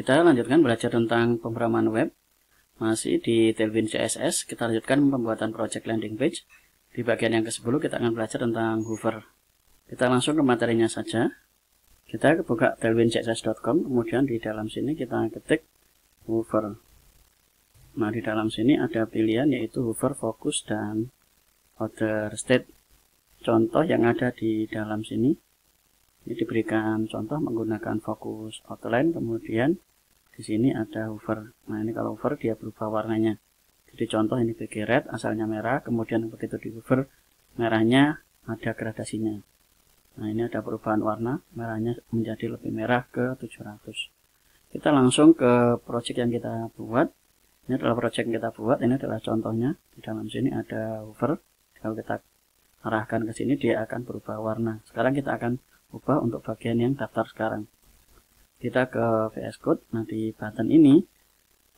Kita lanjutkan belajar tentang pemrograman web. Masih di Tailwind CSS, kita lanjutkan pembuatan project landing page. Di bagian yang ke-10 kita akan belajar tentang hover. Kita langsung ke materinya saja. Kita buka tailwindcss.com, kemudian di dalam sini kita ketik hover. Nah, di dalam sini ada pilihan yaitu hover, focus, dan other state. Contoh yang ada di dalam sini, ini diberikan contoh menggunakan fokus outline, kemudian di sini ada hover. Nah, ini kalau hover dia berubah warnanya. Jadi contoh ini BG red, asalnya merah, kemudian begitu di hover merahnya ada gradasinya. Nah, ini ada perubahan warna, merahnya menjadi lebih merah ke 700. Kita langsung ke project yang kita buat. Ini adalah project yang kita buat, ini adalah contohnya. Di dalam sini ada hover. Kalau kita arahkan ke sini dia akan berubah warna. Sekarang kita akan ubah untuk bagian yang daftar sekarang. Kita ke VS Code. Nah, di button ini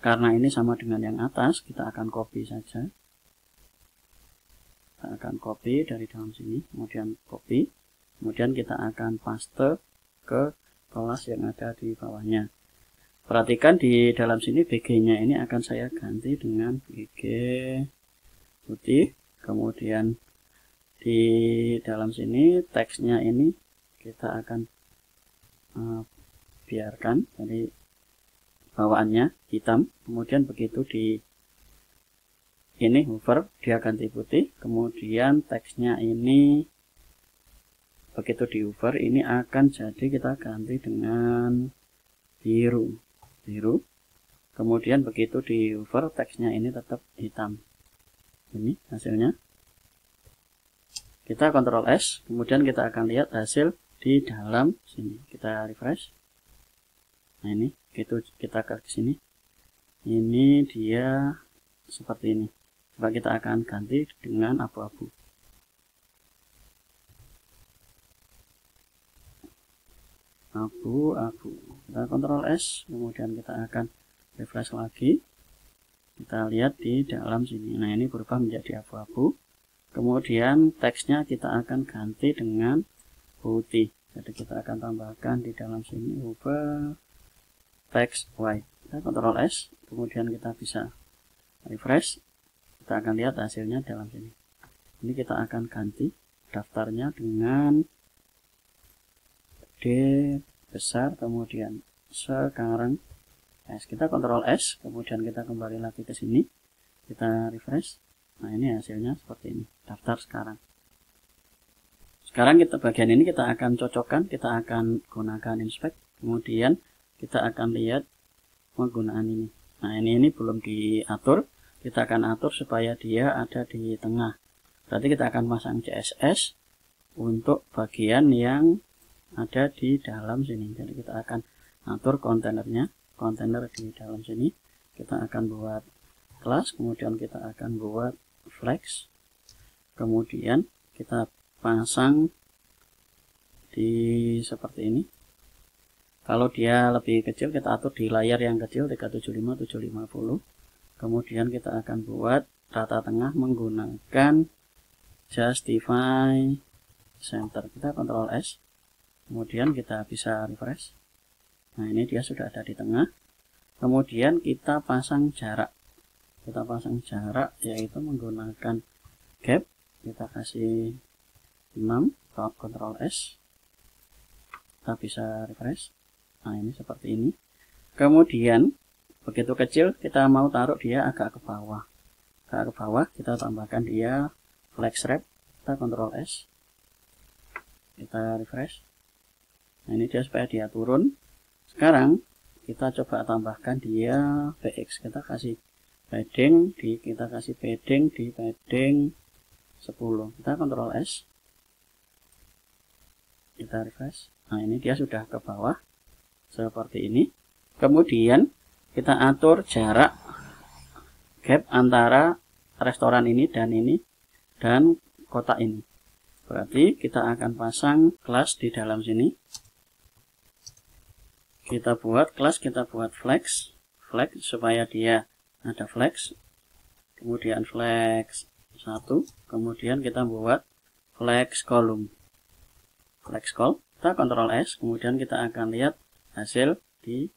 karena ini sama dengan yang atas, kita akan copy saja. Kita akan copy dari dalam sini, kemudian copy, kemudian kita akan paste ke kelas yang ada di bawahnya. Perhatikan di dalam sini BG-nya ini akan saya ganti dengan BG putih, kemudian di dalam sini teksnya ini kita akan biarkan, jadi bawaannya hitam, kemudian begitu di ini hover dia ganti putih, kemudian teksnya ini begitu di hover ini akan jadi kita ganti dengan biru, kemudian begitu di hover teksnya ini tetap hitam. Ini hasilnya. Kita Ctrl S, kemudian kita akan lihat hasil di dalam sini. Kita refresh. Nah, ini gitu kita ke sini. Ini dia seperti ini. Coba kita akan ganti dengan abu-abu. Abu-abu. Kita Ctrl S, kemudian kita akan refresh lagi. Kita lihat di dalam sini. Nah, ini berubah menjadi abu-abu. Kemudian teksnya kita akan ganti dengan putih. Jadi kita akan tambahkan di dalam sini hover text white. Kita Ctrl S, kemudian kita bisa refresh. Kita akan lihat hasilnya dalam sini. Ini kita akan ganti daftarnya dengan D besar, kemudian sekarang S. Kita Ctrl S, kemudian kita kembali lagi ke sini. Kita refresh. Nah, ini hasilnya seperti ini, daftar sekarang. Sekarang kita bagian ini kita akan cocokkan, kita akan gunakan inspect, kemudian kita akan lihat penggunaan ini. Nah, ini belum diatur, kita akan atur supaya dia ada di tengah. Berarti kita akan pasang CSS untuk bagian yang ada di dalam sini. Jadi kita akan atur kontainernya, kontainer di dalam sini. Kita akan buat kelas, kemudian kita akan buat flex, kemudian kita pasang di seperti ini. Kalau dia lebih kecil kita atur di layar yang kecil 375 750. Kemudian kita akan buat rata tengah menggunakan justify center. Kita Ctrl S, kemudian kita bisa refresh. Nah, ini dia sudah ada di tengah. Kemudian kita pasang jarak. Kita pasang jarak yaitu menggunakan gap. Kita kasih 6, Ctrl S. Kita bisa refresh. Nah, ini seperti ini. Kemudian begitu kecil kita mau taruh dia agak ke bawah. Agak ke bawah kita tambahkan dia flex wrap. Kita Ctrl S. Kita refresh. Nah, ini dia supaya dia turun. Sekarang kita coba tambahkan dia BX. Kita kasih padding di padding 10. Kita Ctrl S. Kita refresh. Nah, ini dia sudah ke bawah seperti ini. Kemudian kita atur jarak gap antara restoran ini dan kotak ini. Berarti kita akan pasang kelas di dalam sini. Kita buat kelas, kita buat flex supaya dia ada flex, kemudian flex 1, kemudian kita buat flex column, flex call. Kita Ctrl S, kemudian kita akan lihat hasil di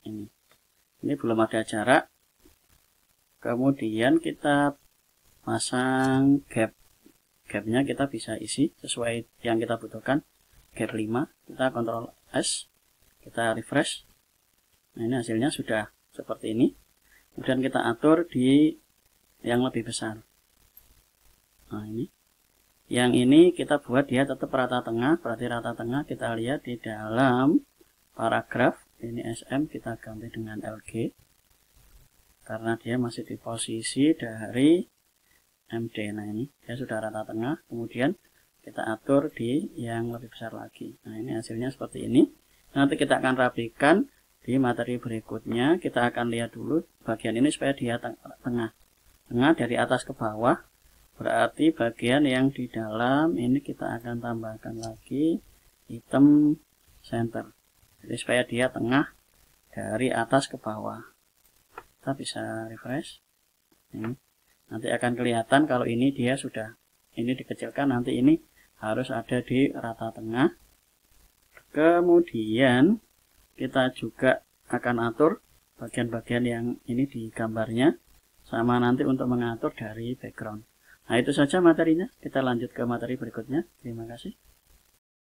Ini belum ada jarak. Kemudian kita pasang gapnya kita bisa isi sesuai yang kita butuhkan. Gap 5, kita Ctrl S, kita refresh. Nah, ini hasilnya sudah seperti ini. Kemudian kita atur di yang lebih besar. Nah, ini yang ini kita buat dia tetap rata tengah. Berarti rata tengah kita lihat di dalam paragraf. Ini SM kita ganti dengan LG karena dia masih di posisi dari MD. Nah, ini dia sudah rata tengah. Kemudian kita atur di yang lebih besar lagi. Nah, ini hasilnya seperti ini. Nanti kita akan rapikan di materi berikutnya. Kita akan lihat dulu bagian ini supaya dia tengah dari atas ke bawah. Berarti bagian yang di dalam ini kita akan tambahkan lagi item center. Jadi supaya dia tengah dari atas ke bawah. Kita bisa refresh. Ini nanti akan kelihatan kalau ini dia sudah ini dikecilkan, nanti ini harus ada di rata tengah. Kemudian kita juga akan atur bagian-bagian yang ini di gambarnya, sama nanti untuk mengatur dari background. Nah, itu saja materinya. Kita lanjut ke materi berikutnya. Terima kasih.